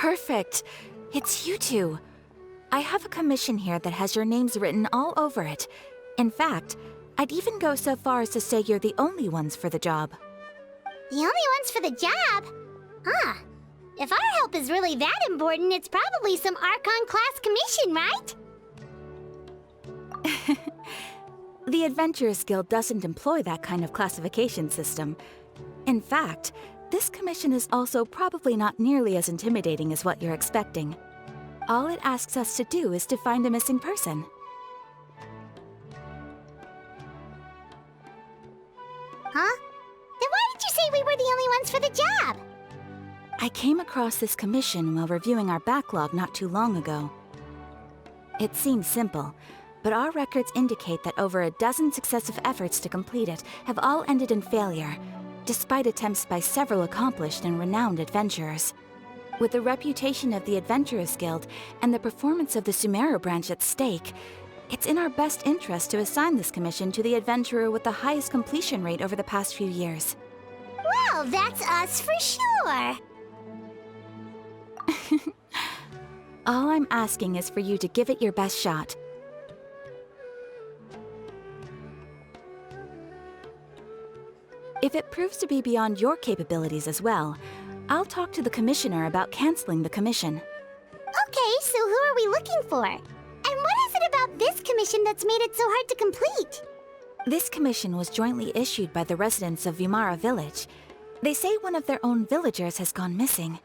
Perfect. It's you two. I have a commission here that has your names written all over it. In fact, I'd even go so far as to say you're the only ones for the job. The only ones for the job? Huh. If our help is really that important, it's probably some Archon class commission, right? The Adventurers Guild doesn't employ that kind of classification system. In fact, this commission is also probably not nearly as intimidating as what you're expecting. All it asks us to do is to find a missing person. Huh? Then why did you say we were the only ones for the job? I came across this commission while reviewing our backlog not too long ago. It seems simple, but our records indicate that over a dozen successive efforts to complete it have all ended in failure, despite attempts by several accomplished and renowned adventurers. With the reputation of the Adventurers Guild and the performance of the Sumeru branch at stake, it's in our best interest to assign this commission to the adventurer with the highest completion rate over the past few years. Well, that's us for sure! All I'm asking is for you to give it your best shot. If it proves to be beyond your capabilities as well, I'll talk to the commissioner about canceling the commission. Okay, so who are we looking for? And what is it about this commission that's made it so hard to complete? This commission was jointly issued by the residents of Vimara village. They say one of their own villagers has gone missing.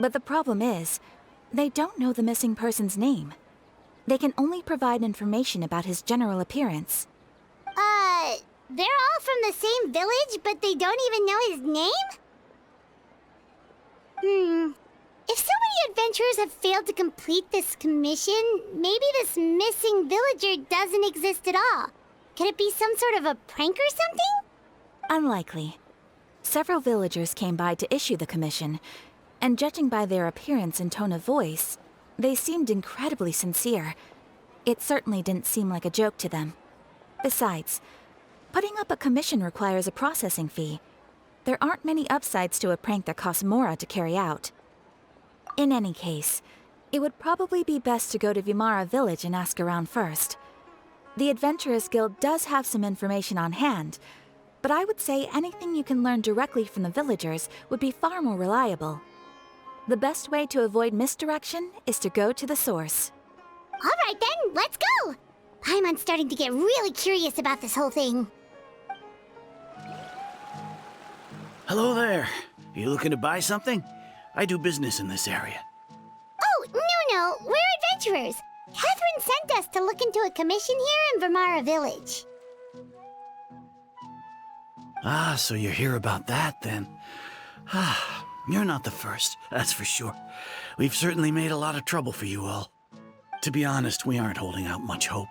But the problem is, they don't know the missing person's name. They can only provide information about his general appearance. They're all from the same village, but they don't even know his name? If so many adventurers have failed to complete this commission, maybe this missing villager doesn't exist at all. Could it be some sort of a prank or something? Unlikely. Several villagers came by to issue the commission, and judging by their appearance and tone of voice, they seemed incredibly sincere. It certainly didn't seem like a joke to them. Besides, putting up a commission requires a processing fee. There aren't many upsides to a prank that costs Mora to carry out. In any case, it would probably be best to go to Vimara village and ask around first. The Adventurers Guild does have some information on hand, but I would say anything you can learn directly from the villagers would be far more reliable. The best way to avoid misdirection is to go to the source. All right then, let's go! I'm starting to get really curious about this whole thing. Hello there. You looking to buy something? I do business in this area. Oh, no, we're adventurers. Catherine sent us to look into a commission here in Vimara village. Ah, so you're here about that then. Ah, you're not the first, that's for sure. We've certainly made a lot of trouble for you all. To be honest, we aren't holding out much hope.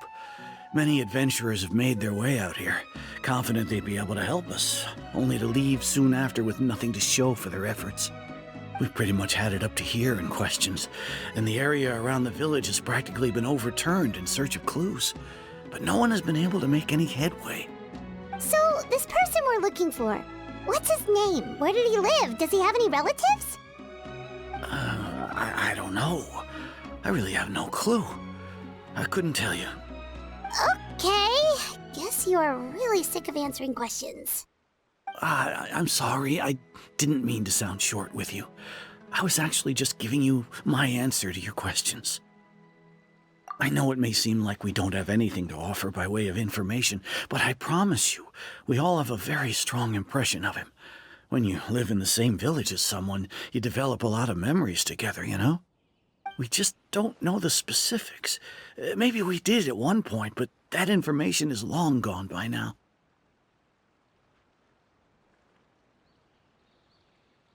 Many adventurers have made their way out here, confident they'd be able to help us, only to leave soon after with nothing to show for their efforts. We've pretty much had it up to here in questions, and the area around the village has practically been overturned in search of clues. But no one has been able to make any headway. So, this person we're looking for, what's his name? Where did he live? Does he have any relatives? I don't know. I really have no clue. I couldn't tell you. Okay, guess you are really sick of answering questions. I'm sorry, I didn't mean to sound short with you. I was actually just giving you my answer to your questions. I know it may seem like we don't have anything to offer by way of information, but I promise you, we all have a very strong impression of him. When you live in the same village as someone, you develop a lot of memories together, you know? We just don't know the specifics. Maybe we did at one point, but that information is long gone by now.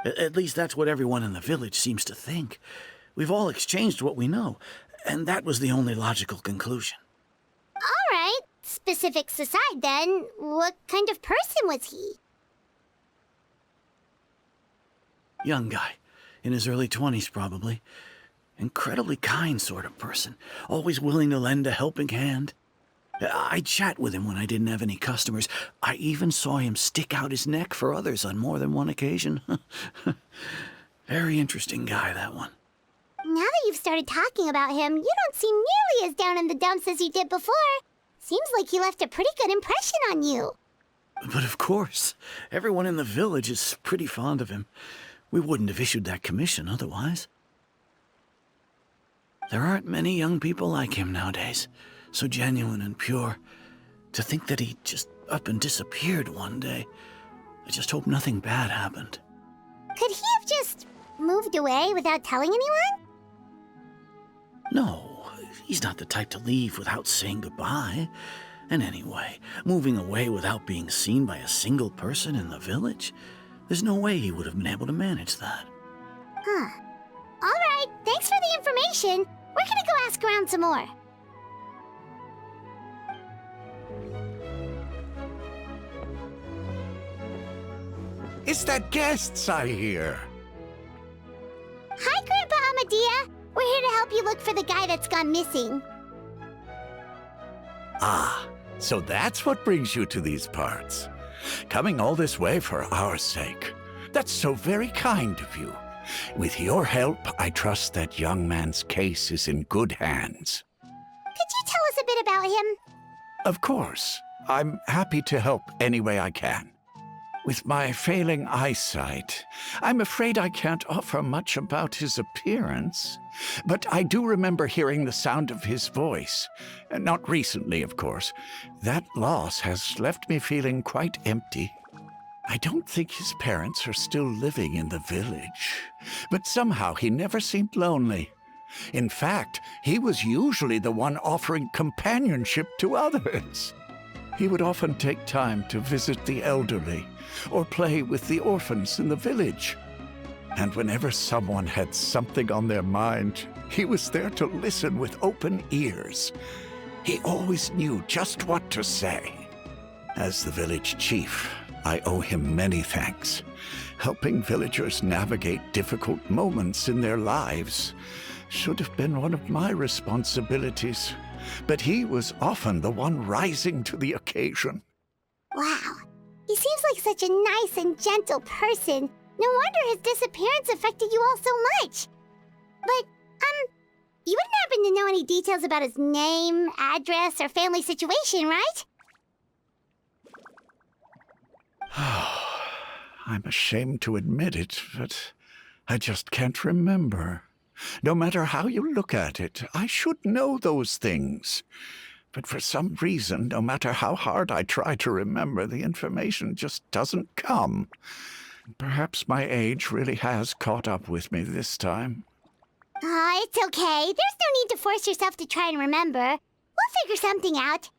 At least that's what everyone in the village seems to think. We've all exchanged what we know, and that was the only logical conclusion. All right, specifics aside then, what kind of person was he? Young guy, in his early 20s probably. Incredibly kind sort of person, always willing to lend a helping hand. I'd chat with him when I didn't have any customers. I even saw him stick out his neck for others on more than one occasion. Very interesting guy, that one. started talking about him, you don't seem nearly as down in the dumps as you did before. Seems like he left a pretty good impression on you. But of course, everyone in the village is pretty fond of him. We wouldn't have issued that commission otherwise. There aren't many young people like him nowadays, so genuine and pure. To think that he just up and disappeared one day. I just hope nothing bad happened. Could he have just moved away without telling anyone? No, he's not the type to leave without saying goodbye. And anyway, moving away without being seen by a single person in the village? There's no way he would have been able to manage that. Huh. Alright, thanks for the information. We're gonna go ask around some more. It's that guests I hear. Hi, Grandpa Amadea. We're here to help you look for the guy that's gone missing. Ah, so that's what brings you to these parts. Coming all this way for our sake. That's so very kind of you. With your help, I trust that young man's case is in good hands. Could you tell us a bit about him? Of course. I'm happy to help any way I can. With my failing eyesight, I'm afraid I can't offer much about his appearance. But I do remember hearing the sound of his voice. Not recently, of course. That loss has left me feeling quite empty. I don't think his parents are still living in the village. But somehow he never seemed lonely. In fact, he was usually the one offering companionship to others. He would often take time to visit the elderly or play with the orphans in the village. And whenever someone had something on their mind, he was there to listen with open ears. He always knew just what to say. As the village chief, I owe him many thanks. Helping villagers navigate difficult moments in their lives should have been one of my responsibilities. But he was often the one rising to the occasion. Wow. He seems like such a nice and gentle person. No wonder his disappearance affected you all so much. But, you wouldn't happen to know any details about his name, address, or family situation, right? I'm ashamed to admit it, but I just can't remember. No matter how you look at it, I should know those things. But for some reason, no matter how hard I try to remember, the information just doesn't come. Perhaps my age really has caught up with me this time. It's okay. There's no need to force yourself to try and remember. We'll figure something out.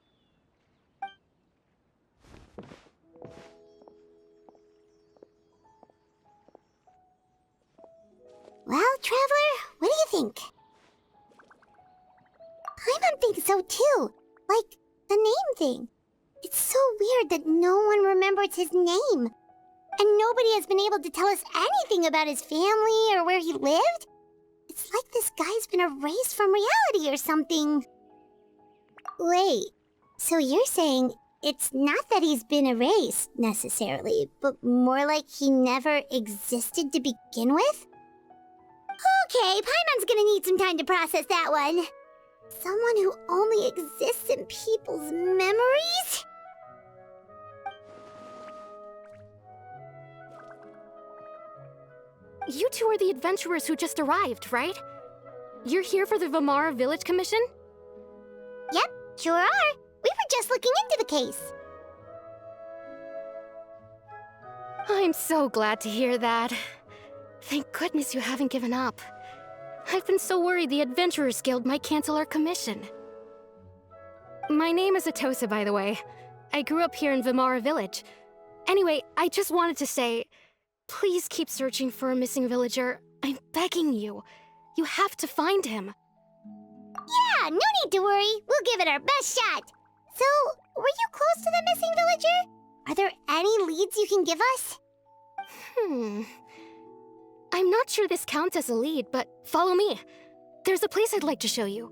Well, Traveler, what do you think? Paimon thinks so too. Like, the name thing. It's so weird that no one remembers his name. And nobody has been able to tell us anything about his family or where he lived. It's like this guy's been erased from reality or something. Wait, so you're saying it's not that he's been erased, necessarily, but more like he never existed to begin with? Okay, Paimon's gonna need some time to process that one. Someone who only exists in people's memories? You two are the adventurers who just arrived, right? You're here for the Vimara Village Commission? Yep, sure are. We were just looking into the case. I'm so glad to hear that. Thank goodness you haven't given up. I've been so worried the Adventurers Guild might cancel our commission. My name is Atosa, by the way. I grew up here in Vimara Village. Anyway, I just wanted to say, please keep searching for a missing villager. I'm begging you. You have to find him. Yeah, no need to worry. We'll give it our best shot. So, were you close to the missing villager? Are there any leads you can give us? I'm not sure this counts as a lead, but follow me. There's a place I'd like to show you.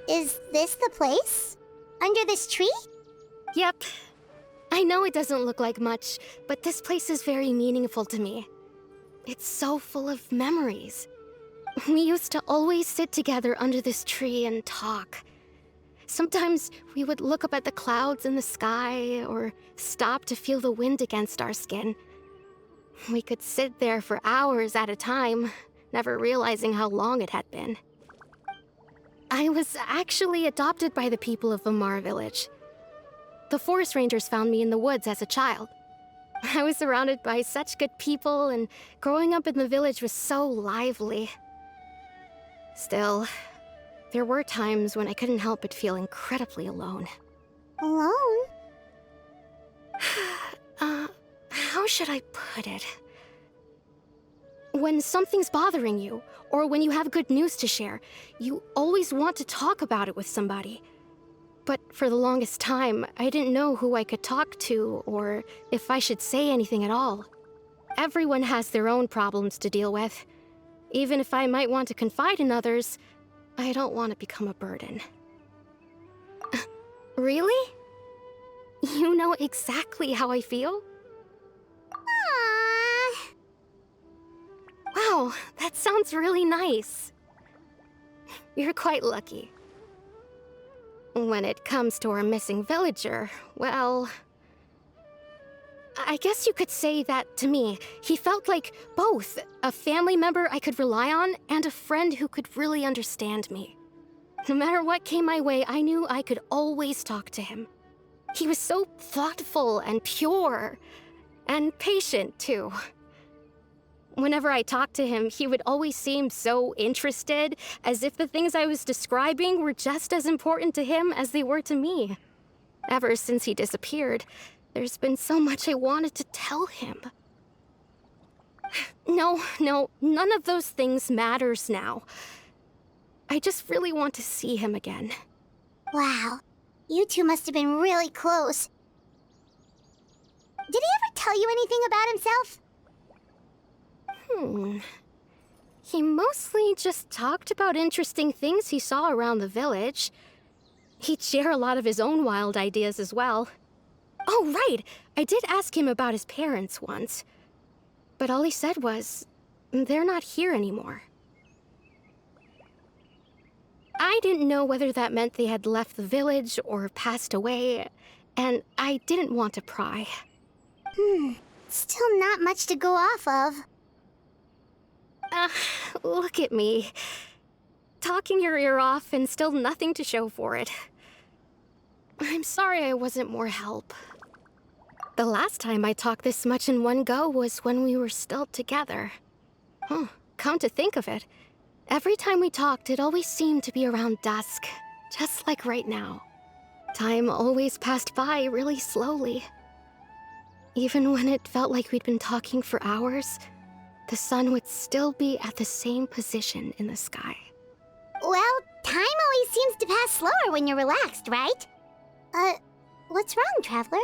Is this the place? Under this tree? Yep. I know it doesn't look like much, but this place is very meaningful to me. It's so full of memories. We used to always sit together under this tree and talk. Sometimes we would look up at the clouds in the sky, or stop to feel the wind against our skin. We could sit there for hours at a time, never realizing how long it had been. I was actually adopted by the people of Vimara village. The forest rangers found me in the woods as a child. I was surrounded by such good people, and growing up in the village was so lively. Still, there were times when I couldn't help but feel incredibly alone. Alone? How should I put it? When something's bothering you, or when you have good news to share, you always want to talk about it with somebody. But for the longest time, I didn't know who I could talk to, or if I should say anything at all. Everyone has their own problems to deal with. Even if I might want to confide in others, I don't want to become a burden. Really? You know exactly how I feel? Aww. Wow, that sounds really nice. You're quite lucky. When it comes to our missing villager, well, I guess you could say that to me. He felt like both a family member I could rely on and a friend who could really understand me. No matter what came my way, I knew I could always talk to him. He was so thoughtful and pure, and patient too. Whenever I talked to him, he would always seem so interested, as if the things I was describing were just as important to him as they were to me. Ever since he disappeared, there's been so much I wanted to tell him. No, none of those things matters now. I just really want to see him again. Wow. You two must have been really close. Did he ever tell you anything about himself? He mostly just talked about interesting things he saw around the village. He'd share a lot of his own wild ideas as well. Oh, right! I did ask him about his parents once. But all he said was, they're not here anymore. I didn't know whether that meant they had left the village or passed away, and I didn't want to pry. Still not much to go off of. Look at me. Talking your ear off and still nothing to show for it. I'm sorry I wasn't more help. The last time I talked this much in one go was when we were still together. Come to think of it, every time we talked, it always seemed to be around dusk, just like right now. Time always passed by really slowly. Even when it felt like we'd been talking for hours, the sun would still be at the same position in the sky. Well, time always seems to pass slower when you're relaxed, right? What's wrong, Traveler?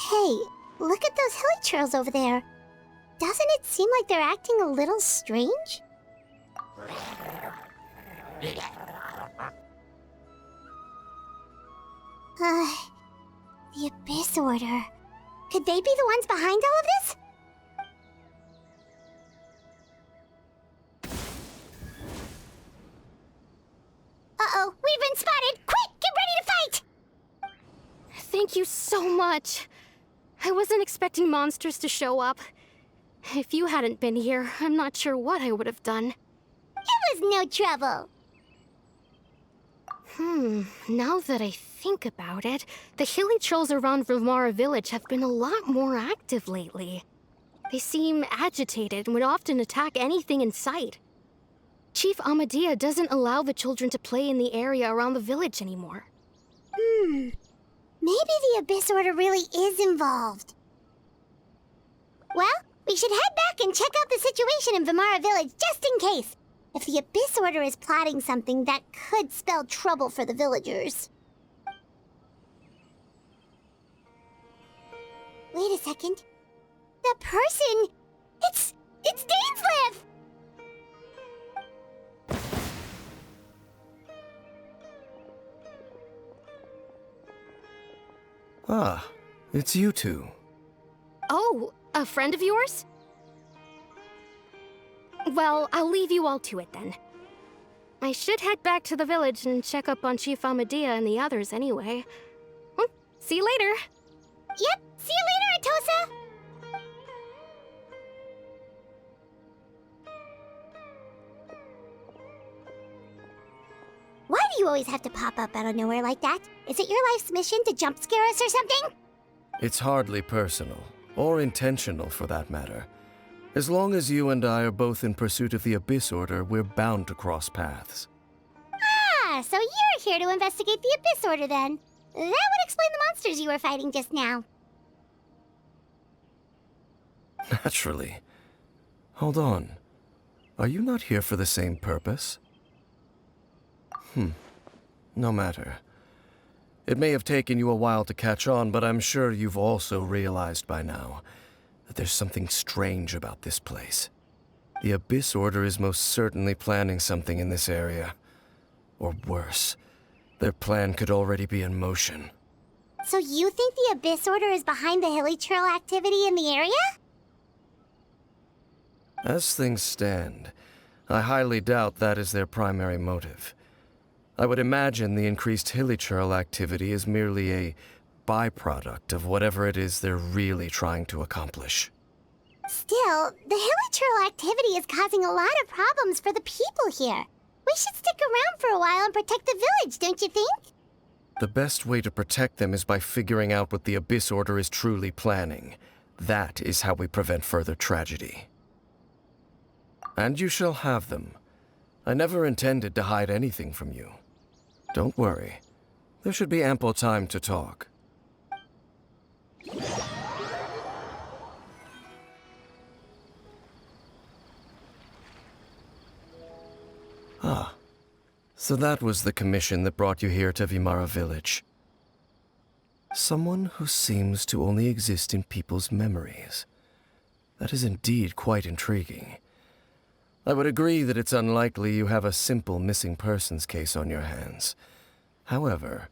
Hey, look at those Hilichurls over there. Doesn't it seem like they're acting a little strange? The Abyss Order. Could they be the ones behind all of this? Uh-oh, we've been spotted! Quick, get ready to fight! Thank you so much. I wasn't expecting monsters to show up. If you hadn't been here, I'm not sure what I would have done. It was no trouble. Now that I think about it, the Hilichurls around Vimara village have been a lot more active lately. They seem agitated and would often attack anything in sight. Chief Amadea doesn't allow the children to play in the area around the village anymore. Maybe the Abyss Order really is involved. Well, we should head back and check out the situation in Vimara village just in case. If the Abyss Order is plotting something that could spell trouble for the villagers. Wait a second. That person... It's Dainsleif! Ah, it's you two. Oh, a friend of yours? Well, I'll leave you all to it then. I should head back to the village and check up on Chief Amadea and the others anyway. See you later. Yep, see you later, Atosa! Why do you always have to pop up out of nowhere like that? Is it your life's mission to jump scare us or something? It's hardly personal, or intentional for that matter. As long as you and I are both in pursuit of the Abyss Order, we're bound to cross paths. Ah, so you're here to investigate the Abyss Order then. That would explain the monsters you were fighting just now. Naturally. Hold on. Are you not here for the same purpose? No matter. It may have taken you a while to catch on, but I'm sure you've also realized by now that there's something strange about this place. The Abyss Order is most certainly planning something in this area. Or worse, their plan could already be in motion. So you think the Abyss Order is behind the Hilichurl activity in the area? As things stand, I highly doubt that is their primary motive. I would imagine the increased Hilichurl activity is merely a byproduct of whatever it is they're really trying to accomplish. Still, the Hilichurl activity is causing a lot of problems for the people here. We should stick around for a while and protect the village, don't you think? The best way to protect them is by figuring out what the Abyss Order is truly planning. That is how we prevent further tragedy. And you shall have them. I never intended to hide anything from you. Don't worry. There should be ample time to talk. Ah. So that was the commission that brought you here to Vimara village. Someone who seems to only exist in people's memories. That is indeed quite intriguing. I would agree that it's unlikely you have a simple missing persons case on your hands. However,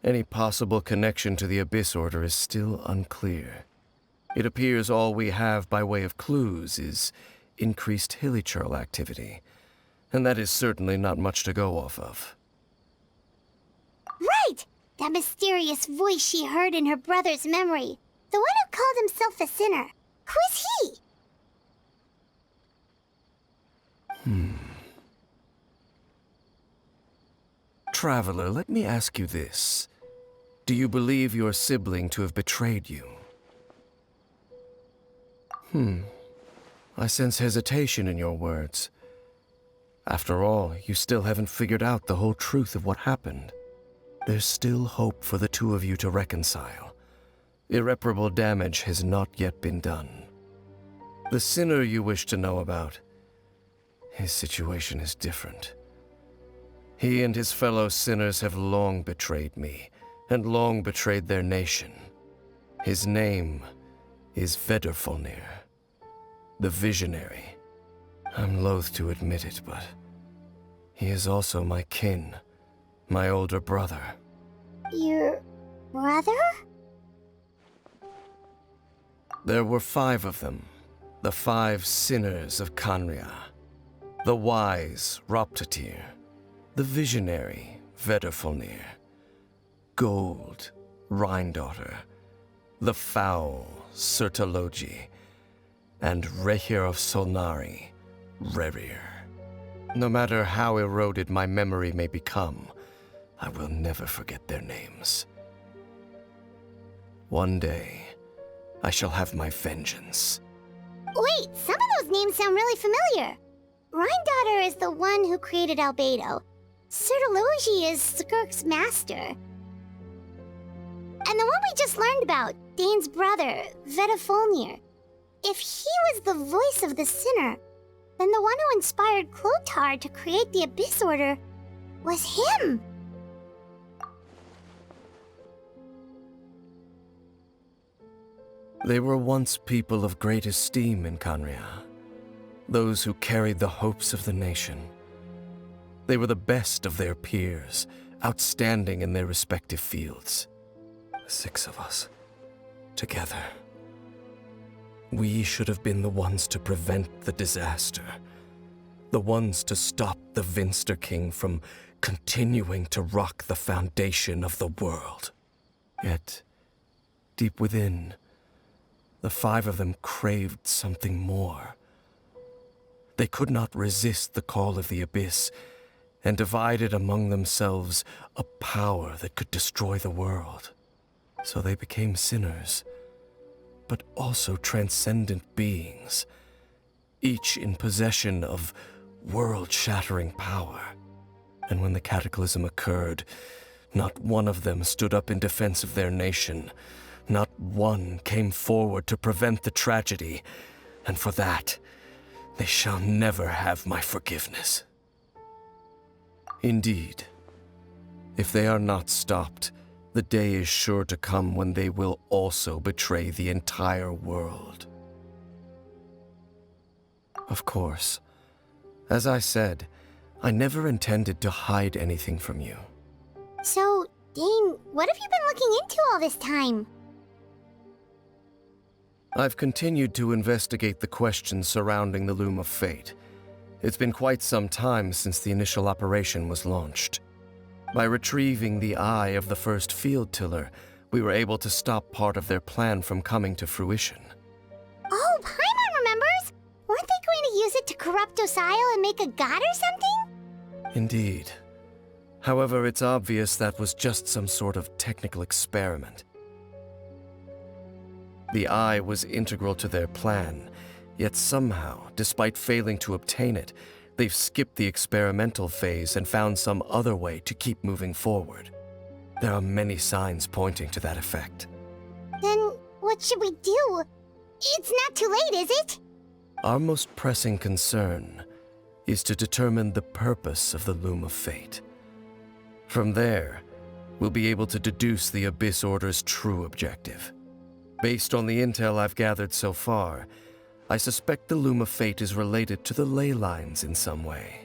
any possible connection to the Abyss Order is still unclear. It appears all we have by way of clues is increased Hilichurl activity, and that is certainly not much to go off of. Right! That mysterious voice she heard in her brother's memory. The one who called himself a sinner. Who is he? Traveler, let me ask you this. Do you believe your sibling to have betrayed you? I sense hesitation in your words. After all, you still haven't figured out the whole truth of what happened. There's still hope for the two of you to reconcile. Irreparable damage has not yet been done. The sinner you wish to know about, his situation is different. He and his fellow sinners have long betrayed me, and long betrayed their nation. His name is Vedrfolnir, the Visionary. I'm loath to admit it, but he is also my kin, my older brother. Your brother? There were 5 of them, the 5 sinners of Khaenri'ah. The wise Roptatyr, the visionary Vedrfolnir, Gold Rhindaughter, the foul Sertologi, and Rehir of Solnari, Rerir. No matter how eroded my memory may become, I will never forget their names. One day, I shall have my vengeance. Wait, some of those names sound really familiar. Rhindaughter is the one who created Albedo. Sertologi is Skirk's master. And the one we just learned about, Dane's brother, Vedrfolnir. If he was the voice of the sinner, then the one who inspired Clothar to create the Abyss Order was him. They were once people of great esteem in Canria, those who carried the hopes of the nation. They were the best of their peers, outstanding in their respective fields. The 6 of us, together. We should have been the ones to prevent the disaster. The ones to stop the Vinster King from continuing to rock the foundation of the world. Yet, deep within, the 5 of them craved something more. They could not resist the call of the Abyss, and divided among themselves a power that could destroy the world. So they became sinners, but also transcendent beings, each in possession of world-shattering power. And when the cataclysm occurred, not one of them stood up in defense of their nation. Not one came forward to prevent the tragedy, and for that, they shall never have my forgiveness. Indeed, if they are not stopped, the day is sure to come when they will also betray the entire world. Of course, as I said, I never intended to hide anything from you. So, Dane, what have you been looking into all this time? I've continued to investigate the questions surrounding the Loom of Fate. It's been quite some time since the initial operation was launched. By retrieving the eye of the first field tiller, we were able to stop part of their plan from coming to fruition. Oh, Paimon remembers! Weren't they going to use it to corrupt Osile and make a god or something? Indeed. However, it's obvious that was just some sort of technical experiment. The eye was integral to their plan, yet somehow, despite failing to obtain it, they've skipped the experimental phase and found some other way to keep moving forward. There are many signs pointing to that effect. Then what should we do? It's not too late, is it? Our most pressing concern is to determine the purpose of the Loom of Fate. From there, we'll be able to deduce the Abyss Order's true objective. Based on the intel I've gathered so far, I suspect the Loom of Fate is related to the ley lines in some way.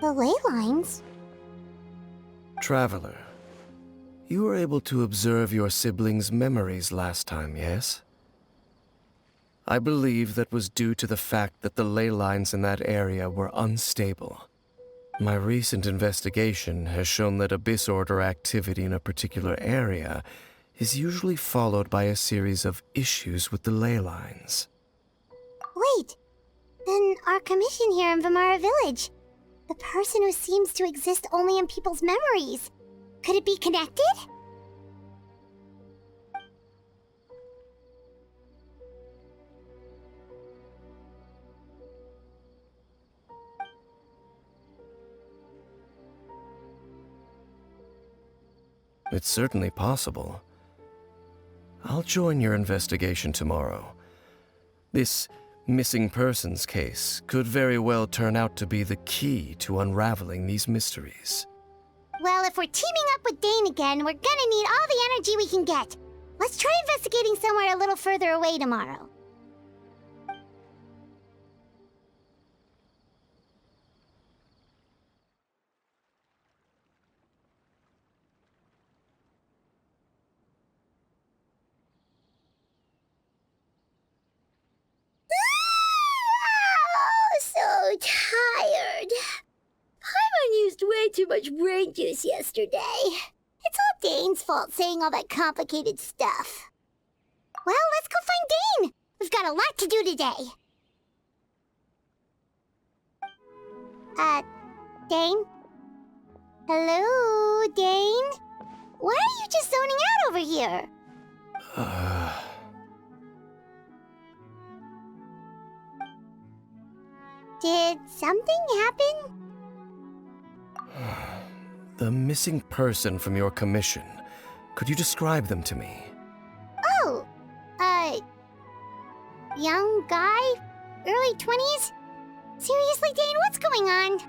The ley lines? Traveler, you were able to observe your siblings' memories last time, yes? I believe that was due to the fact that the ley lines in that area were unstable. My recent investigation has shown that Abyss Order activity in a particular area is usually followed by a series of issues with the ley lines. Wait, then our commission here in Vimara Village, the person who seems to exist only in people's memories, could it be connected? It's certainly possible. I'll join your investigation tomorrow. This missing persons case could very well turn out to be the key to unraveling these mysteries. Well, if we're teaming up with Dane again, we're gonna need all the energy we can get. Let's try investigating somewhere a little further away tomorrow. So tired. Paimon used way too much brain juice yesterday. It's all Dane's fault saying all that complicated stuff. Well, let's go find Dane. We've got a lot to do today. Dane? Hello, Dane? Why are you just zoning out over here? Did something happen? The missing person from your commission. Could you describe them to me? Oh, young guy? Early 20s? Seriously, Dane, what's going on?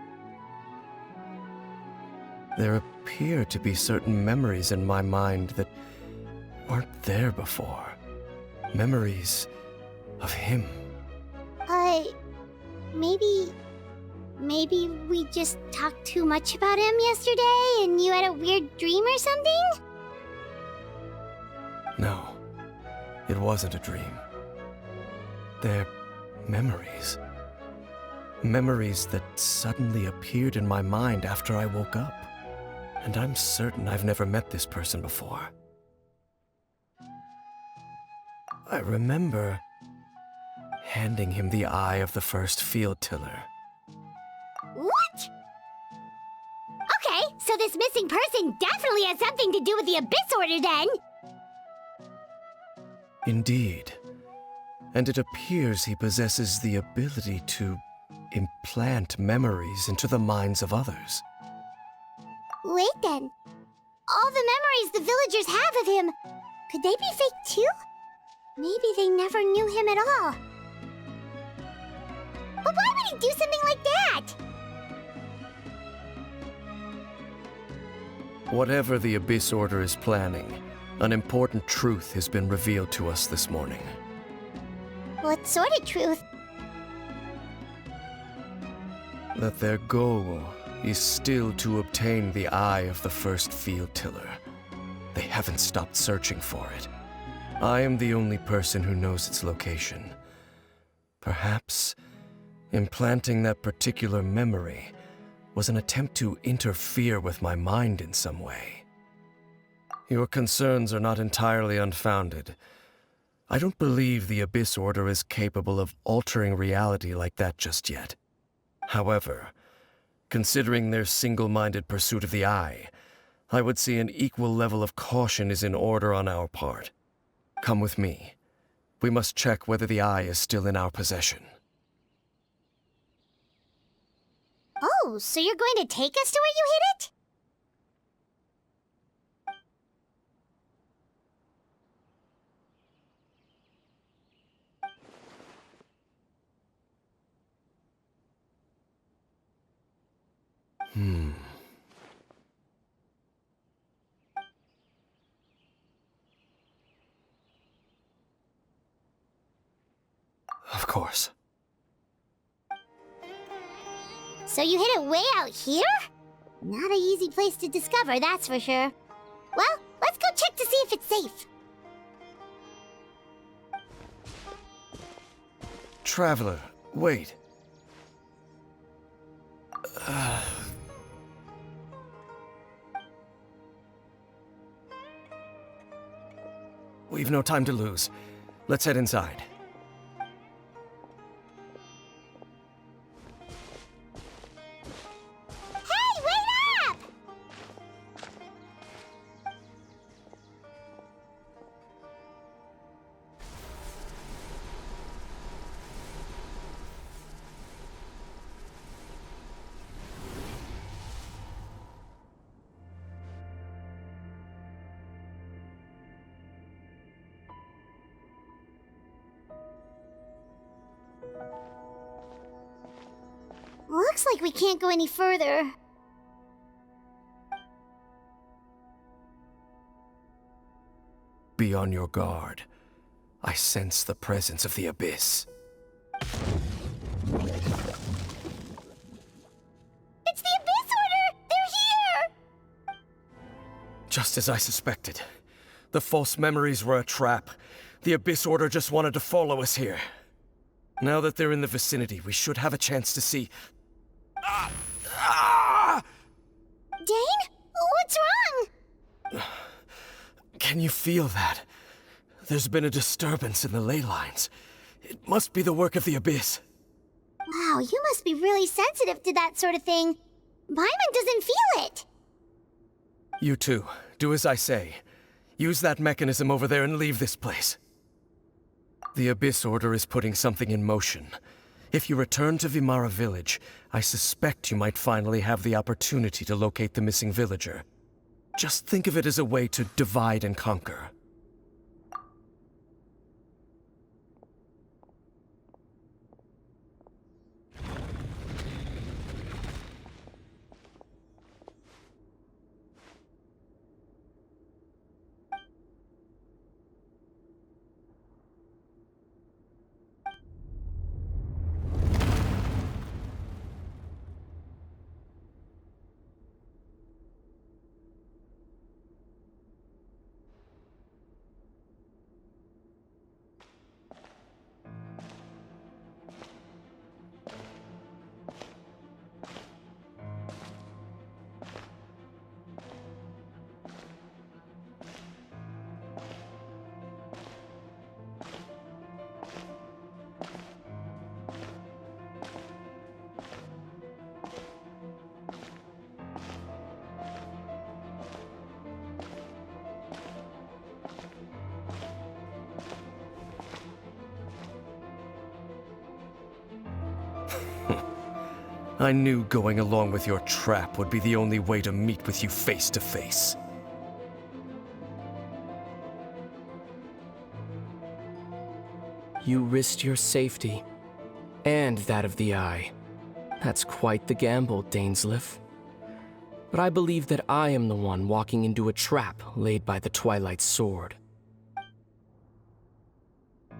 There appear to be certain memories in my mind that weren't there before. Memories of him. Maybe we just talked too much about him yesterday and you had a weird dream or something? No, it wasn't a dream. They're memories. Memories that suddenly appeared in my mind after I woke up. And I'm certain I've never met this person before. I remember handing him the eye of the first field tiller. What? Okay, so this missing person definitely has something to do with the Abyss Order then! Indeed. And it appears he possesses the ability to implant memories into the minds of others. Wait then. All the memories the villagers have of him, could they be fake too? Maybe they never knew him at all. But why would he do something like that? Whatever the Abyss Order is planning, an important truth has been revealed to us this morning. What sort of truth? That their goal is still to obtain the eye of the first field tiller. They haven't stopped searching for it. I am the only person who knows its location. Perhaps implanting that particular memory was an attempt to interfere with my mind in some way. Your concerns are not entirely unfounded. I don't believe the Abyss Order is capable of altering reality like that just yet. However, considering their single-minded pursuit of the eye, I would say an equal level of caution is in order on our part. Come with me. We must check whether the eye is still in our possession. Oh, so you're going to take us to where you hid it? Of course. So you hid it way out here? Not an easy place to discover, that's for sure. Well, let's go check to see if it's safe. Traveler, wait. We've no time to lose. Let's head inside. Hey, wait up! Looks like we can't go any further. Be on your guard. I sense the presence of the Abyss. It's the Abyss Order! They're here! Just as I suspected. The false memories were a trap. The Abyss Order just wanted to follow us here. Now that they're in the vicinity, we should have a chance to see... Dane? What's wrong? Can you feel that? There's been a disturbance in the ley lines. It must be the work of the Abyss. Wow, you must be really sensitive to that sort of thing. Paimon doesn't feel it. You too. Do as I say. Use that mechanism over there and leave this place. The Abyss Order is putting something in motion. If you return to Vimara village, I suspect you might finally have the opportunity to locate the missing villager. Just think of it as a way to divide and conquer. I knew going along with your trap would be the only way to meet with you face to face. You risked your safety, and that of the Eye. That's quite the gamble, Dainsleif. But I believe that I am the one walking into a trap laid by the Twilight Sword.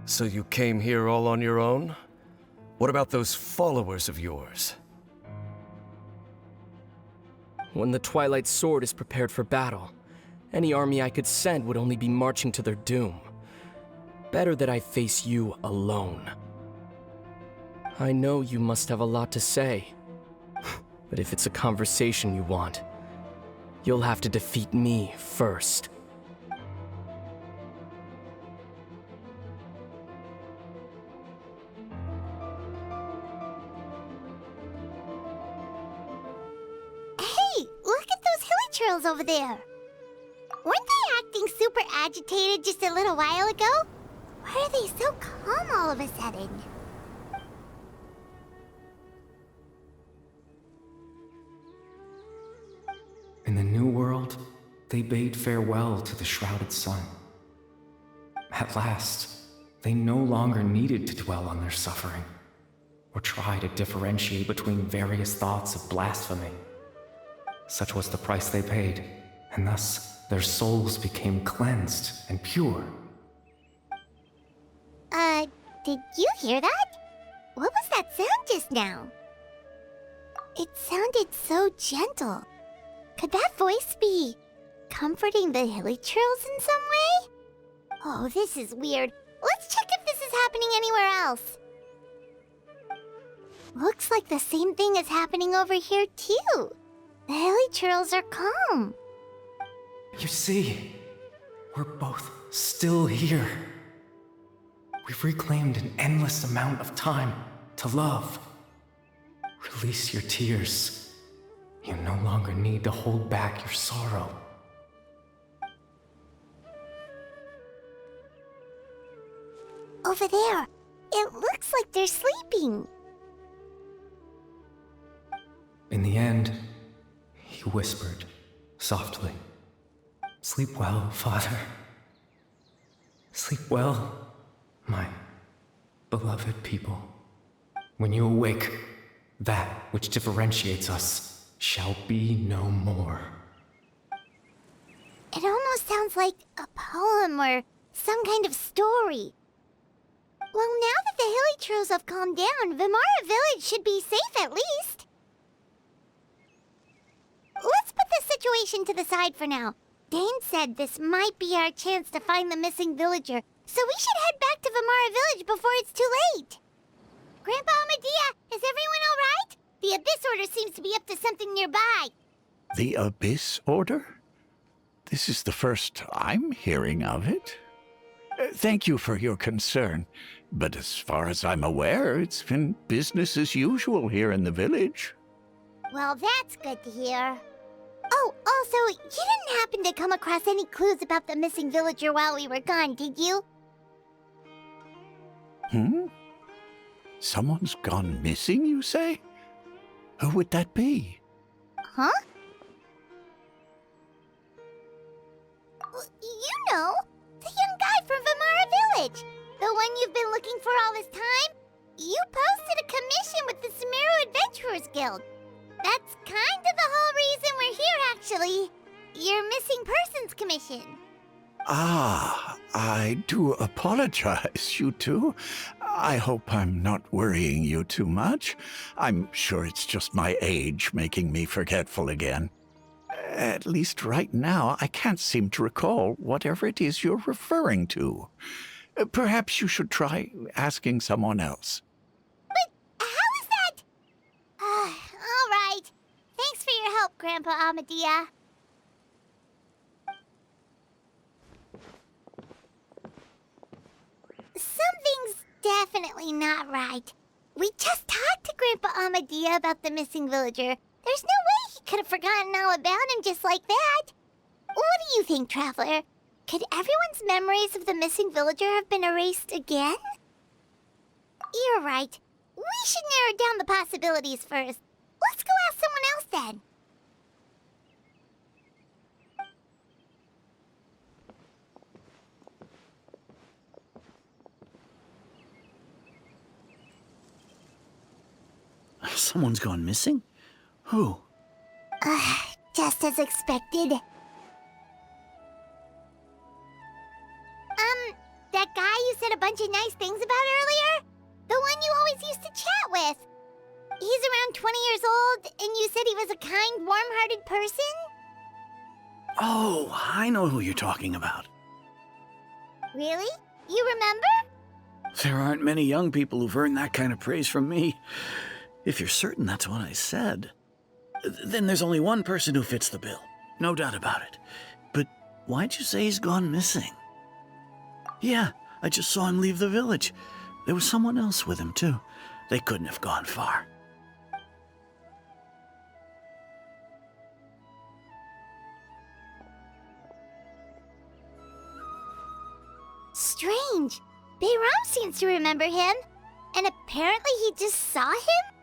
So you came here all on your own? What about those followers of yours? When the Twilight Sword is prepared for battle, any army I could send would only be marching to their doom. Better that I face you alone. I know you must have a lot to say, but if it's a conversation you want, you'll have to defeat me first. Hey, look at those Hilichurls over there. Weren't they acting super agitated just a little while ago? Why are they so calm all of a sudden? In the New World, they bade farewell to the shrouded sun. At last, they no longer needed to dwell on their suffering, or try to differentiate between various thoughts of blasphemy. Such was the price they paid, and thus their souls became cleansed and pure. Did you hear that? What was that sound just now? It sounded so gentle. Could that voice be comforting the Hilichurls in some way? Oh, this is weird. Let's check if this is happening anywhere else. Looks like the same thing is happening over here, too. The Hilichurls are calm. You see, we're both still here. We've reclaimed an endless amount of time to love. Release your tears. You no longer need to hold back your sorrow. Over there, it looks like they're sleeping. In the end, he whispered softly, "Sleep well, Father. Sleep well, my beloved people. When you awake, that which differentiates us shall be no more." It almost sounds like a poem or some kind of story. Well, now that the Hilichurls have calmed down, Vimara village should be safe at least. Let's put this situation to the side for now. Dane said this might be our chance to find the missing villager, so we should head back to Vimara village before it's too late. Grandpa Amadea, is everyone all right? The Abyss Order seems to be up to something nearby. The Abyss Order? This is the first I'm hearing of it. Thank you for your concern, but as far as I'm aware, it's been business as usual here in the village. Well, that's good to hear. Oh, also, you didn't happen to come across any clues about the missing villager while we were gone, did you? Someone's gone missing, you say? Who would that be? Huh? You know, the young guy from Vimara village. The one you've been looking for all this time. You posted a commission with the Sumeru Adventurers Guild. That's kind of the whole reason we're here, actually. Your missing persons commission. Ah, I do apologize, you two. I hope I'm not worrying you too much. I'm sure it's just my age making me forgetful again. At least right now, I can't seem to recall whatever it is you're referring to. Perhaps you should try asking someone else. But how is that? All right. Thanks for your help, Grandpa Amadea. Something's definitely not right. We just talked to Grandpa Amadea about the missing villager. There's no way he could have forgotten all about him just like that. What do you think, Traveler? Could everyone's memories of the missing villager have been erased again? You're right. We should narrow down the possibilities first. Let's go ask someone else then. Someone's gone missing? Who? Just as expected. That guy you said a bunch of nice things about earlier? The one you always used to chat with. He's around 20 years old, and you said he was a kind, warm-hearted person? Oh, I know who you're talking about. Really? You remember? There aren't many young people who've earned that kind of praise from me. If you're certain that's what I said, then there's only one person who fits the bill. No doubt about it. But why'd you say he's gone missing? Yeah, I just saw him leave the village. There was someone else with him, too. They couldn't have gone far. Strange. Bayram seems to remember him. And apparently he just saw him?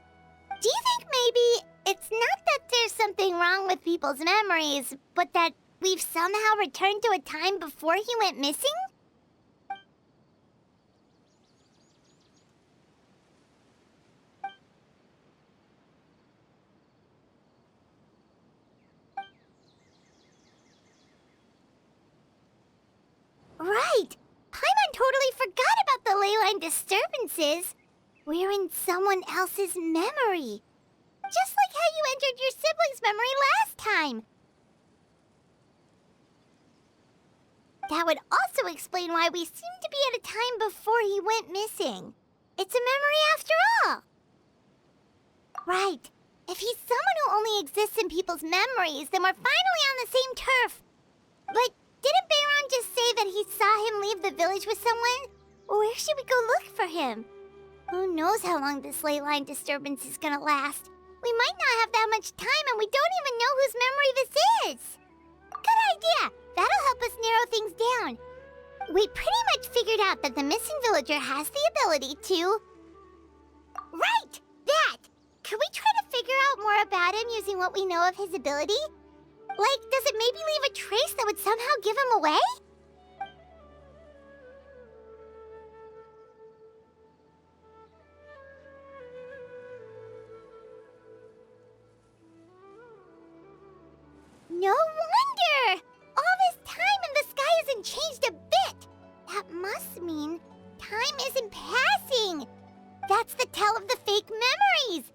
Do you think maybe it's not that there's something wrong with people's memories, but that we've somehow returned to a time before he went missing? Right! Paimon totally forgot about the ley line disturbances. We're in someone else's memory. Just like how you entered your sibling's memory last time. That would also explain why we seem to be at a time before he went missing. It's a memory after all. Right. If he's someone who only exists in people's memories, then we're finally on the same turf. But didn't Bayron just say that he saw him leave the village with someone? Where should we go look for him? Who knows how long this ley line disturbance is gonna last? We might not have that much time, and we don't even know whose memory this is. Good idea! That'll help us narrow things down. We pretty much figured out that the missing villager has the ability to... Right! That! Could we try to figure out more about him using what we know of his ability? Like, does it maybe leave a trace that would somehow give him away? No wonder! All this time and the sky hasn't changed a bit! That must mean time isn't passing! That's the tell of the fake memories!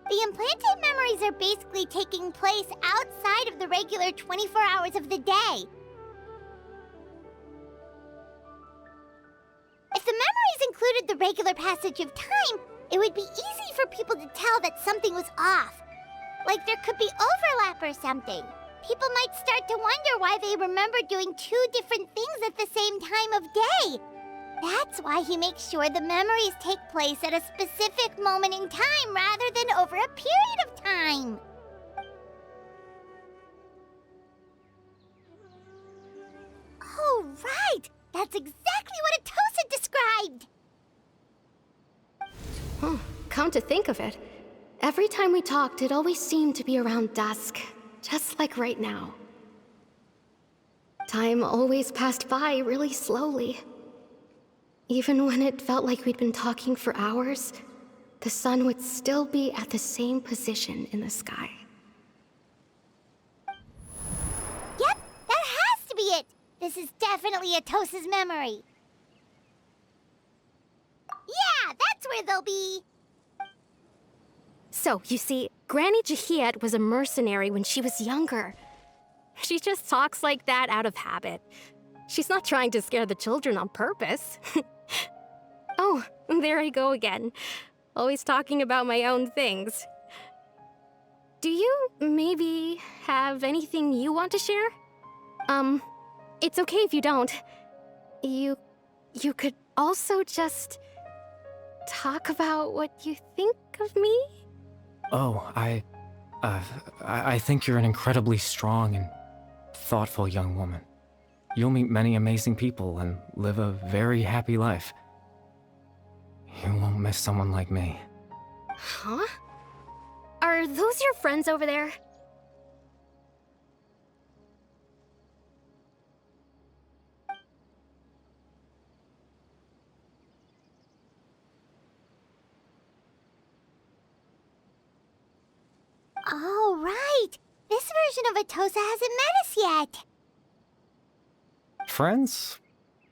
The implanted memories are basically taking place outside of the regular 24 hours of the day. If the memories included the regular passage of time, it would be easy for people to tell that something was off. Like there could be overlap or something. People might start to wonder why they remember doing two different things at the same time of day. That's why he makes sure the memories take place at a specific moment in time rather than over a period of time. Oh, right! That's exactly what Atosa described! Come to think of it, every time we talked, it always seemed to be around dusk, just like right now. Time always passed by really slowly. Even when it felt like we'd been talking for hours, the sun would still be at the same position in the sky. Yep, that has to be it! This is definitely Atosa's memory. Yeah, that's where they'll be! So, you see, Granny Jahiet was a mercenary when she was younger. She just talks like that out of habit. She's not trying to scare the children on purpose. Oh, there I go again. Always talking about my own things. Do you maybe have anything you want to share? It's okay if you don't. You could also just talk about what you think of me? Oh, I think you're an incredibly strong and thoughtful young woman. You'll meet many amazing people and live a very happy life. You won't miss someone like me. Huh? Are those your friends over there? Oh, right! This version of Atosa hasn't met us yet! Friends?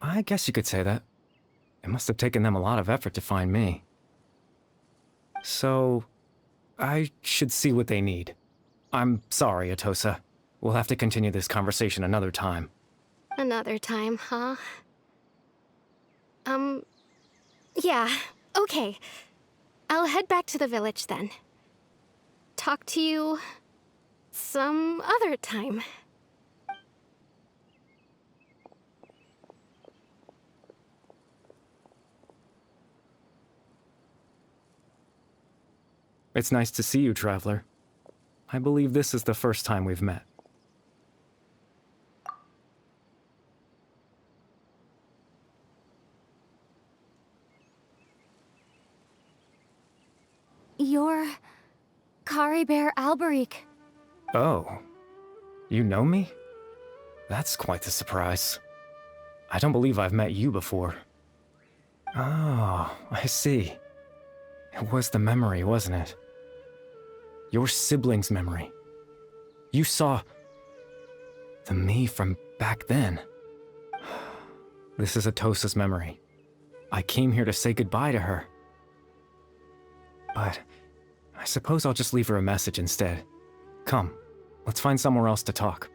I guess you could say that. It must have taken them a lot of effort to find me. So, I should see what they need. I'm sorry, Atosa. We'll have to continue this conversation another time. Another time, huh? Yeah, okay. I'll head back to the village then. Talk to you some other time. It's nice to see you, Traveler. I believe this is the first time we've met. You're Caribert Alberic. Oh. You know me? That's quite the surprise. I don't believe I've met you before. Oh, I see. It was the memory, wasn't it? Your sibling's memory. You saw the me from back then. This is Atosa's memory. I came here to say goodbye to her. But I suppose I'll just leave her a message instead. Come, let's find somewhere else to talk.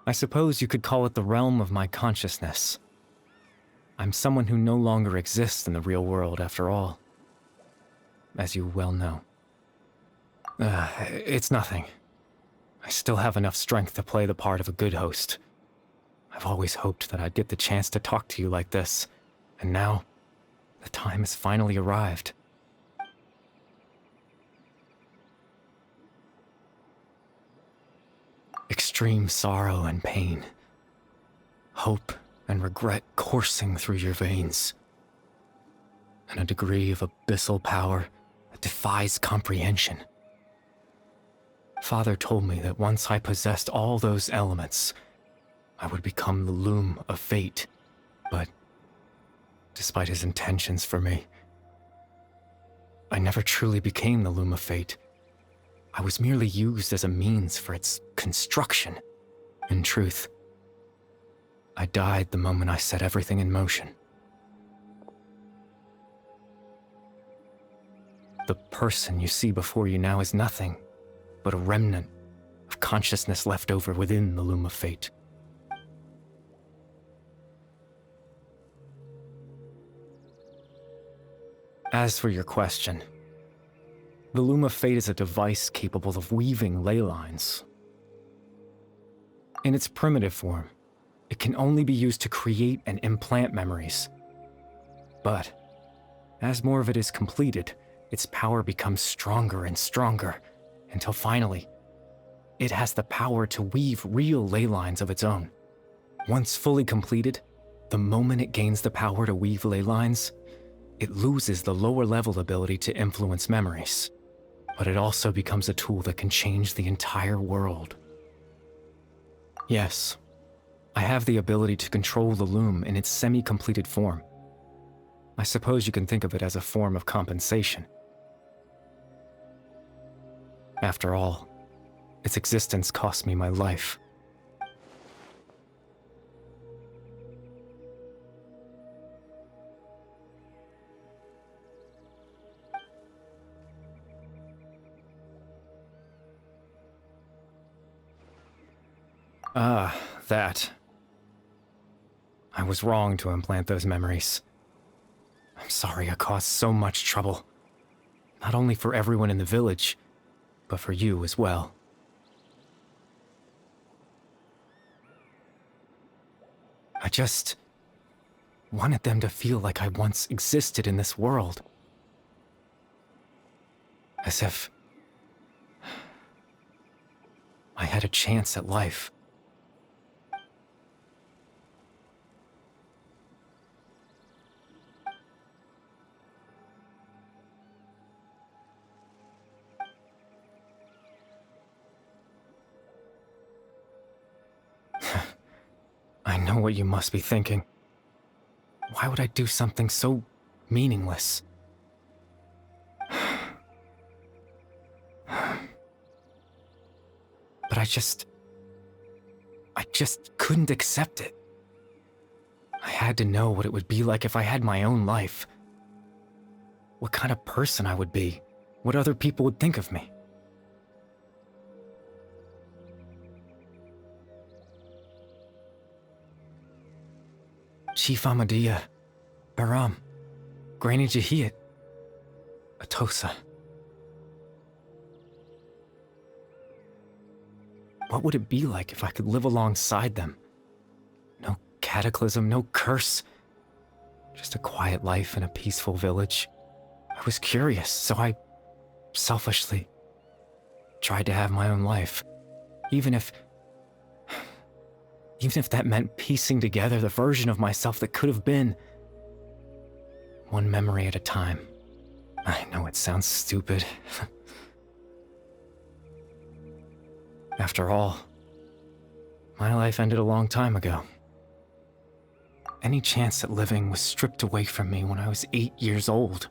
I suppose you could call it the realm of my consciousness. I'm someone who no longer exists in the real world, after all. As you well know. It's nothing. I still have enough strength to play the part of a good host. I've always hoped that I'd get the chance to talk to you like this, and now, the time has finally arrived. Extreme sorrow and pain. Hope and regret coursing through your veins. And a degree of abyssal power that defies comprehension. Father told me that once I possessed all those elements, I would become the Loom of Fate. But, despite his intentions for me, I never truly became the Loom of Fate. I was merely used as a means for its construction. In truth, I died the moment I set everything in motion. The person you see before you now is nothing but a remnant of consciousness left over within the Loom of Fate. As for your question, the Loom of Fate is a device capable of weaving ley lines. In its primitive form, it can only be used to create and implant memories. But, as more of it is completed, its power becomes stronger and stronger, until finally, it has the power to weave real ley lines of its own. Once fully completed, the moment it gains the power to weave ley lines, it loses the lower level ability to influence memories. But it also becomes a tool that can change the entire world. Yes, I have the ability to control the Loom in its semi-completed form. I suppose you can think of it as a form of compensation. After all, its existence cost me my life. That. I was wrong to implant those memories. I'm sorry I caused so much trouble. Not only for everyone in the village, but for you as well. I just wanted them to feel like I once existed in this world. As if I had a chance at life. I know what you must be thinking. Why would I do something so meaningless? But I just couldn't accept it. I had to know what it would be like if I had my own life. What kind of person I would be. What other people would think of me. Chief Amadia, Baram, Granny Jahiyat, Atosa. What would it be like if I could live alongside them? No cataclysm, no curse. Just a quiet life in a peaceful village. I was curious, so I selfishly tried to have my own life. Even if that meant piecing together the version of myself that could have been. One memory at a time. I know it sounds stupid. After all, my life ended a long time ago. Any chance at living was stripped away from me when I was 8 years old.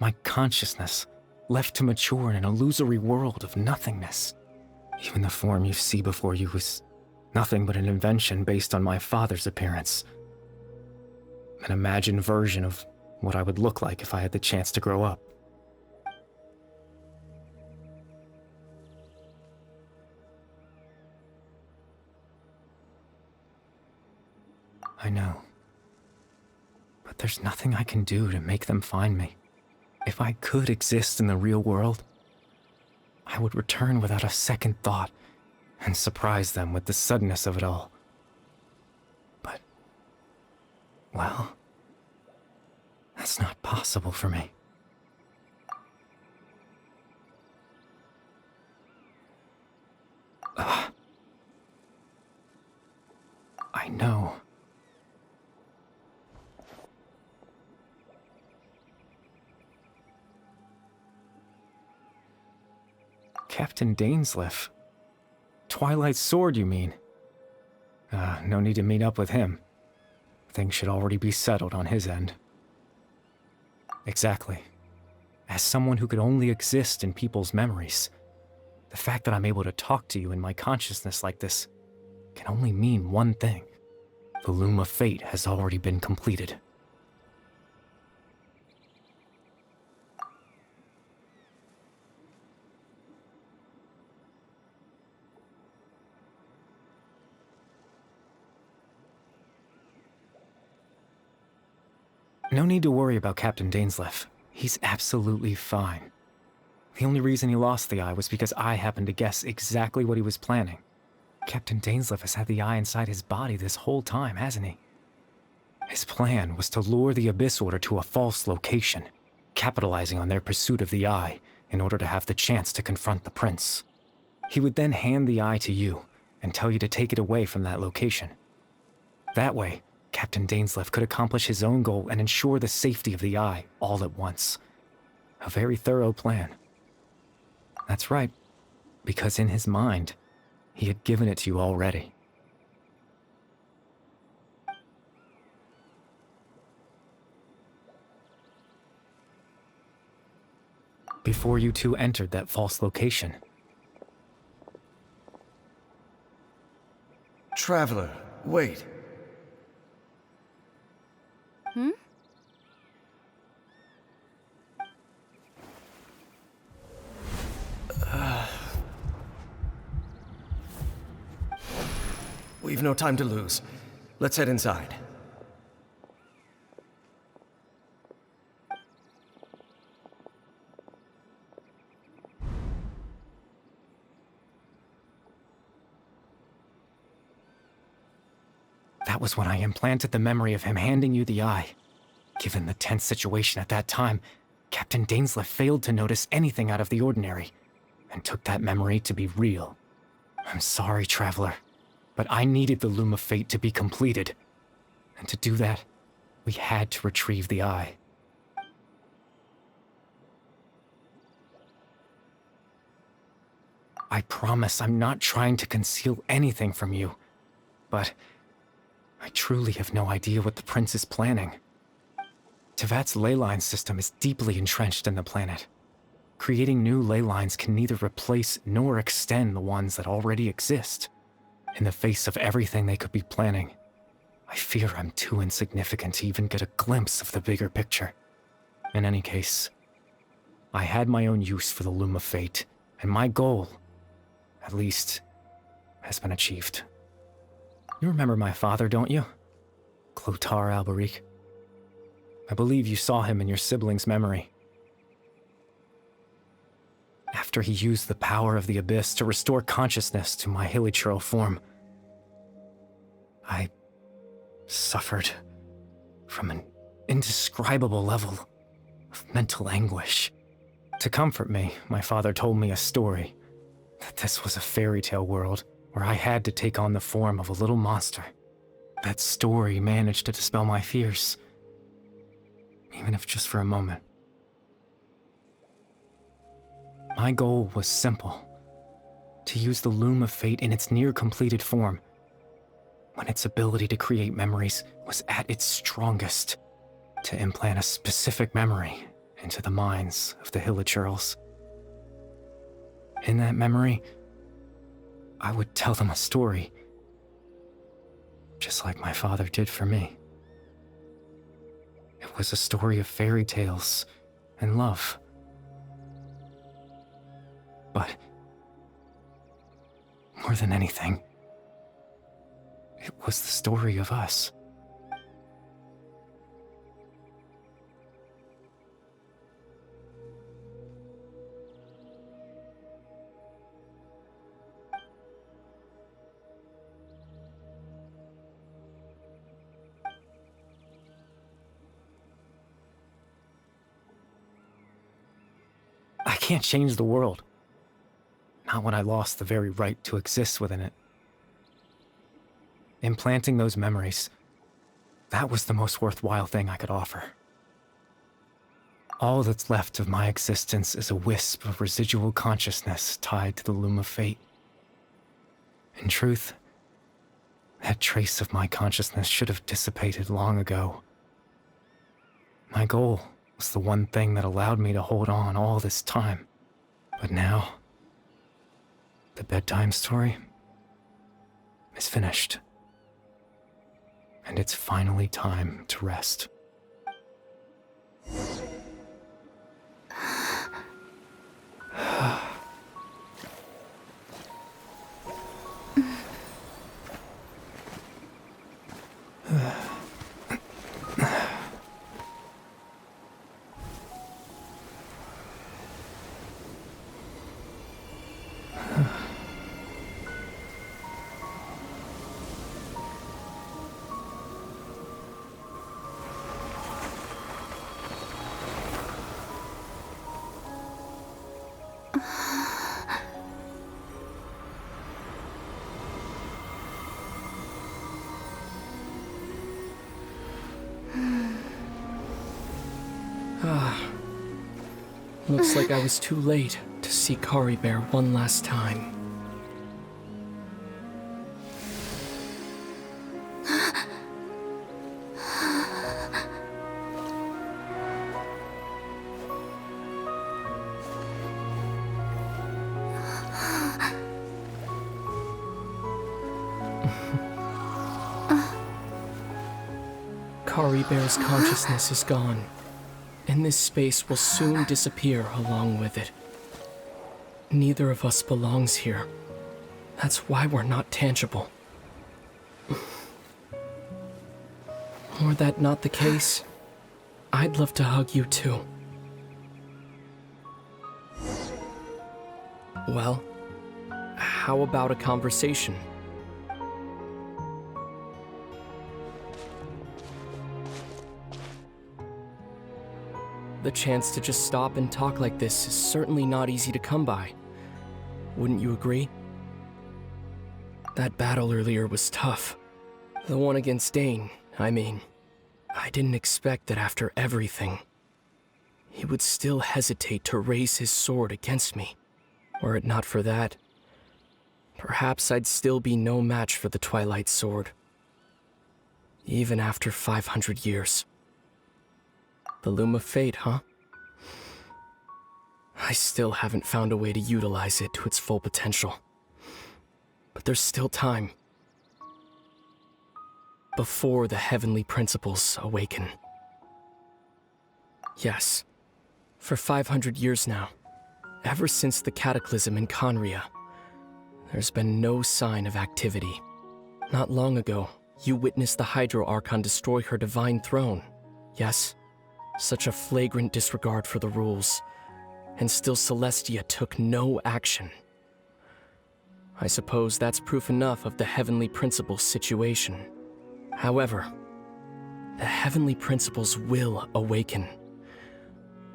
My consciousness left to mature in an illusory world of nothingness. Even the form you see before you was nothing but an invention based on my father's appearance. An imagined version of what I would look like if I had the chance to grow up. I know. But there's nothing I can do to make them find me. If I could exist in the real world, I would return without a second thought and surprise them with the suddenness of it all. But, well, that's not possible for me. I know. Captain Dainsleif. Twilight Sword, you mean? No need to meet up with him. Things should already be settled on his end. Exactly. As someone who could only exist in people's memories, the fact that I'm able to talk to you in my consciousness like this can only mean one thing. The Loom of Fate has already been completed. No need to worry about Captain Dainsleif. He's absolutely fine. The only reason he lost the eye was because I happened to guess exactly what he was planning. Captain Dainsleif has had the eye inside his body this whole time, hasn't he? His plan was to lure the Abyss Order to a false location, capitalizing on their pursuit of the eye in order to have the chance to confront the prince. He would then hand the eye to you and tell you to take it away from that location. That way, Captain Dainsleif could accomplish his own goal and ensure the safety of the eye all at once. A very thorough plan. That's right, because in his mind, he had given it to you already. Before you two entered that false location. Traveler, wait. Hmm? We've no time to lose. Let's head inside. That was when I implanted the memory of him handing you the eye. Given the tense situation at that time, Captain Dainsleif failed to notice anything out of the ordinary, and took that memory to be real. I'm sorry, Traveler, but I needed the Loom of Fate to be completed. And to do that, we had to retrieve the eye. I promise I'm not trying to conceal anything from you, but I truly have no idea what the Prince is planning. Tevat's ley line system is deeply entrenched in the planet. Creating new ley lines can neither replace nor extend the ones that already exist. In the face of everything they could be planning, I fear I'm too insignificant to even get a glimpse of the bigger picture. In any case, I had my own use for the Loom of Fate, and my goal, at least, has been achieved. You remember my father, don't you? Clotar Alberic. I believe you saw him in your sibling's memory. After he used the power of the Abyss to restore consciousness to my Hilichurl form, I suffered from an indescribable level of mental anguish. To comfort me, my father told me a story, that this was a fairy tale world where I had to take on the form of a little monster. That story managed to dispel my fears, even if just for a moment. My goal was simple: to use the Loom of Fate in its near-completed form, when its ability to create memories was at its strongest, to implant a specific memory into the minds of the Hilichurls. In that memory, I would tell them a story, just like my father did for me. It was a story of fairy tales and love. But more than anything, it was the story of us. I can't change the world. Not when I lost the very right to exist within it. Implanting those memories, that was the most worthwhile thing I could offer. All that's left of my existence is a wisp of residual consciousness tied to the Loom of Fate. In truth, that trace of my consciousness should have dissipated long ago. My goal was the one thing that allowed me to hold on all this time. But now, the Bedtime Story is finished. And it's finally time to rest. Looks like I was too late to see Caribert one last time. Caribert's consciousness is gone, and this space will soon disappear along with it. Neither of us belongs here. That's why we're not tangible. Were that not the case, I'd love to hug you too. Well, how about a conversation? The chance to just stop and talk like this is certainly not easy to come by. Wouldn't you agree? That battle earlier was tough. The one against Dane, I mean. I didn't expect that after everything, he would still hesitate to raise his sword against me. Were it not for that, perhaps I'd still be no match for the Twilight Sword. Even after 500 years. The Loom of Fate, huh? I still haven't found a way to utilize it to its full potential. But there's still time. Before the heavenly principles awaken. Yes, for 500 years now, ever since the cataclysm in Conria, there's been no sign of activity. Not long ago, you witnessed the Hydro Archon destroy her divine throne. Yes, such a flagrant disregard for the rules, and still Celestia took no action. I suppose that's proof enough of the heavenly principles situation. However, the heavenly principles will awaken.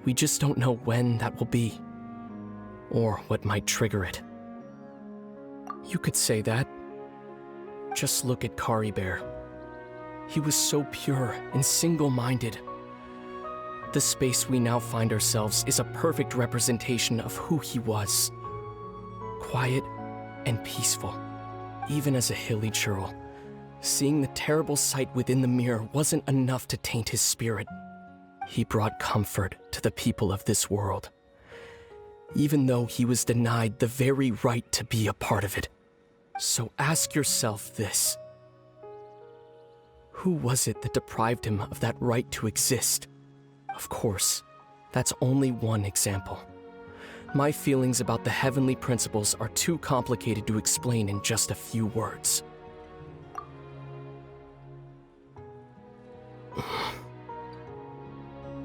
We just don't know when that will be, or what might trigger it. You could say that. Just look at Caribert. He was so pure and single-minded. The space we now find ourselves is a perfect representation of who he was. Quiet and peaceful, even as a Hilichurl. Seeing the terrible sight within the mirror wasn't enough to taint his spirit. He brought comfort to the people of this world, even though he was denied the very right to be a part of it. So ask yourself this. Who was it that deprived him of that right to exist? Of course, that's only one example. My feelings about the heavenly principles are too complicated to explain in just a few words.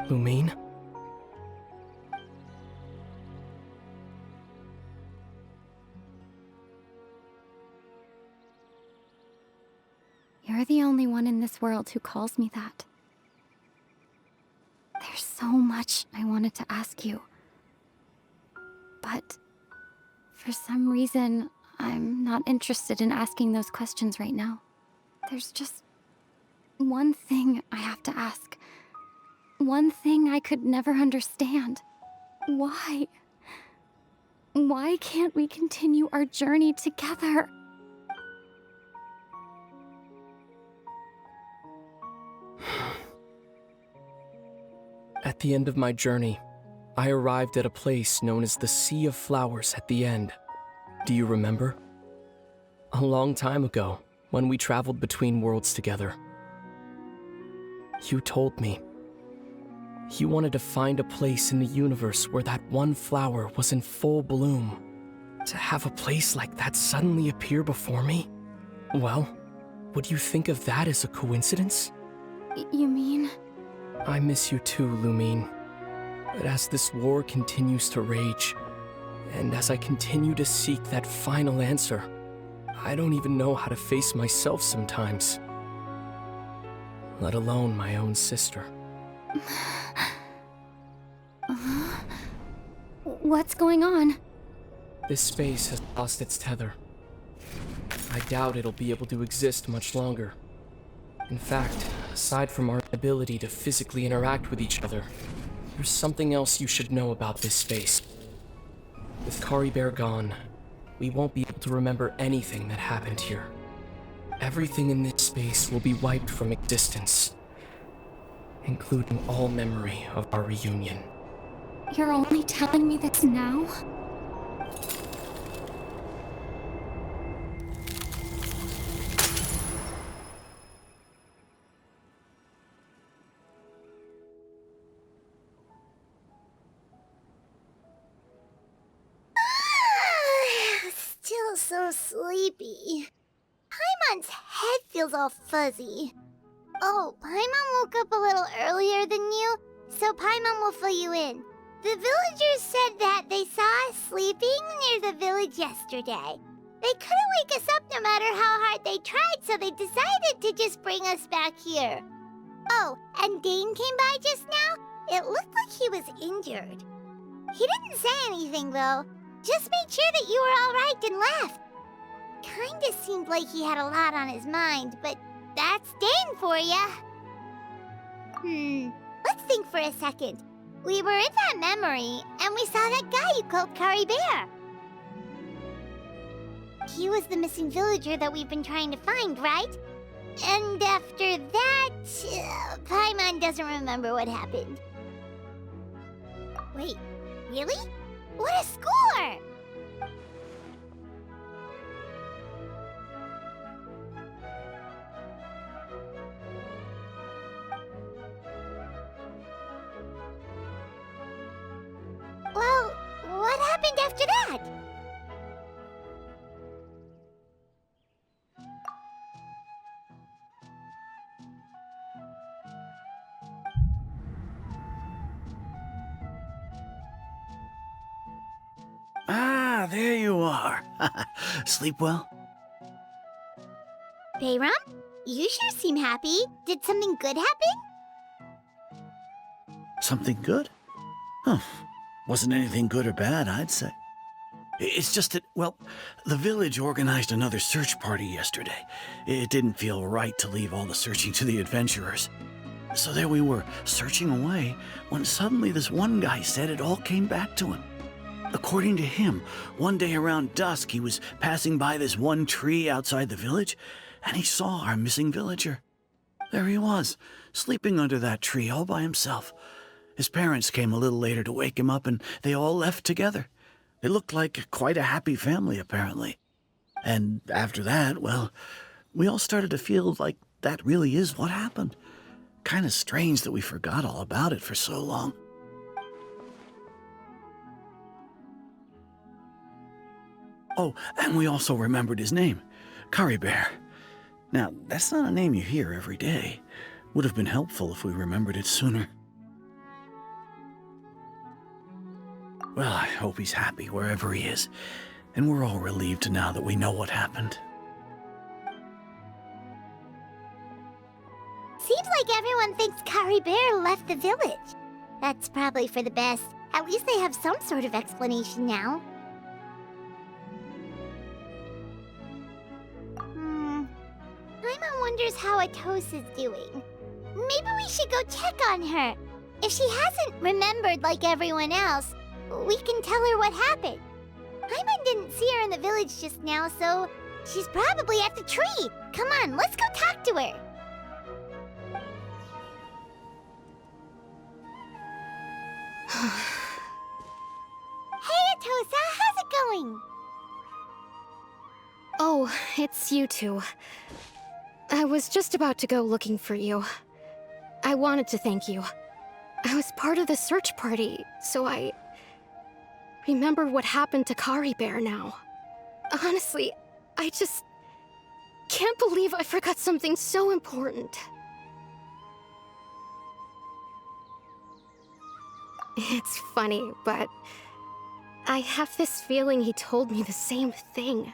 Lumine? You're the only one in this world who calls me that. There's so much I wanted to ask you. But for some reason, I'm not interested in asking those questions right now. There's just one thing I have to ask. One thing I could never understand. Why? Why can't we continue our journey together? At the end of my journey, I arrived at a place known as the Sea of Flowers at the end. Do you remember? A long time ago, when we traveled between worlds together. You told me you wanted to find a place in the universe where that one flower was in full bloom. To have a place like that suddenly appear before me? Well, would you think of that as a coincidence? You mean? I miss you too, Lumine. But as this war continues to rage, and as I continue to seek that final answer, I don't even know how to face myself sometimes. Let alone my own sister. What's going on? This space has lost its tether. I doubt it'll be able to exist much longer. In fact, aside from our ability to physically interact with each other, there's something else you should know about this space. With Caribert gone, we won't be able to remember anything that happened here. Everything in this space will be wiped from existence, including all memory of our reunion. You're only telling me this now? Still so sleepy. Paimon's head feels all fuzzy. Oh, Paimon woke up a little earlier than you, so Paimon will fill you in. The villagers said that they saw us sleeping near the village yesterday. They couldn't wake us up no matter how hard they tried, so they decided to just bring us back here. Oh, and Dane came by just now. It looked like he was injured. He didn't say anything, though. Just made sure that you were all right and left. Kinda seemed like he had a lot on his mind, but that's Dane for ya. Let's think for a second. We were in that memory, and we saw that guy you called Caribert. He was the missing villager that we've been trying to find, right? And after that, Paimon doesn't remember what happened. Wait, really? What a score! Well, what happened after that? Ah, there you are. Sleep well? Bayram? You sure seem happy. Did something good happen? Something good? Huh. Wasn't anything good or bad, I'd say. It's just that, well, the village organized another search party yesterday. It didn't feel right to leave all the searching to the adventurers. So there we were, searching away, when suddenly this one guy said it all came back to him. According to him, one day around dusk, he was passing by this one tree outside the village, and he saw our missing villager. There he was, sleeping under that tree all by himself. His parents came a little later to wake him up, and they all left together. They looked like quite a happy family, apparently. And after that, well, we all started to feel like that really is what happened. Kind of strange that we forgot all about it for so long. Oh, and we also remembered his name, Caribert. Now, that's not a name you hear every day. Would have been helpful if we remembered it sooner. Well, I hope he's happy wherever he is, and we're all relieved now that we know what happened. Seems like everyone thinks Caribert left the village. That's probably for the best. At least they have some sort of explanation now. Paimon wonders how Atos is doing. Maybe we should go check on her. If she hasn't remembered like everyone else, we can tell her what happened. Paimon didn't see her in the village just now, so she's probably at the tree. Come on, let's go talk to her. Hey, Atosa, how's it going? Oh, it's you two. I was just about to go looking for you. I wanted to thank you. I was part of the search party, so I remembered what happened to Caribert now. Honestly, I just can't believe I forgot something so important. It's funny, but I have this feeling he told me the same thing.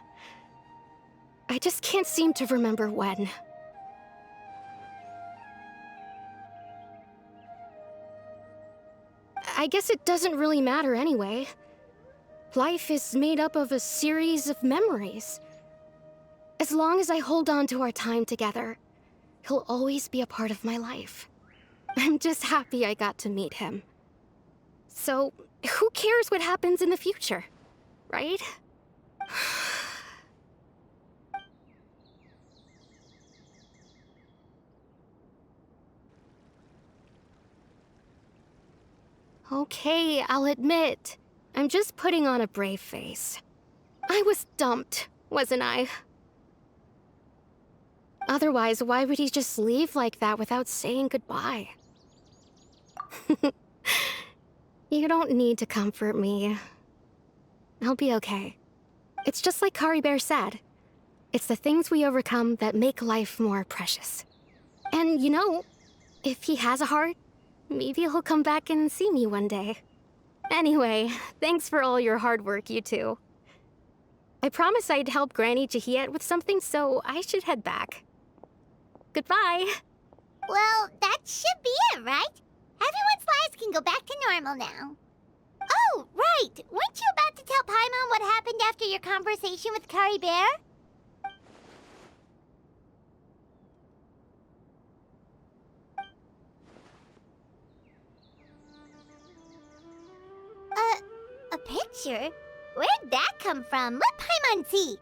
I just can't seem to remember when. I guess it doesn't really matter anyway. Life is made up of a series of memories. As long as I hold on to our time together, he'll always be a part of my life. I'm just happy I got to meet him. So, who cares what happens in the future, right? Okay, I'll admit, I'm just putting on a brave face. I was dumped, wasn't I? Otherwise, why would he just leave like that without saying goodbye? You don't need to comfort me. I'll be okay. It's just like Caribert said. It's the things we overcome that make life more precious. And you know, if he has a heart, maybe he'll come back and see me one day. Anyway, thanks for all your hard work, you two. I promised I'd help Granny Jahiet with something, so I should head back. Goodbye. Well, that should be it, right? Everyone's lives can go back to normal now. Oh, right! Weren't you about to tell Paimon what happened after your conversation with Caribert? A picture? Where'd that come from? Let Paimon see.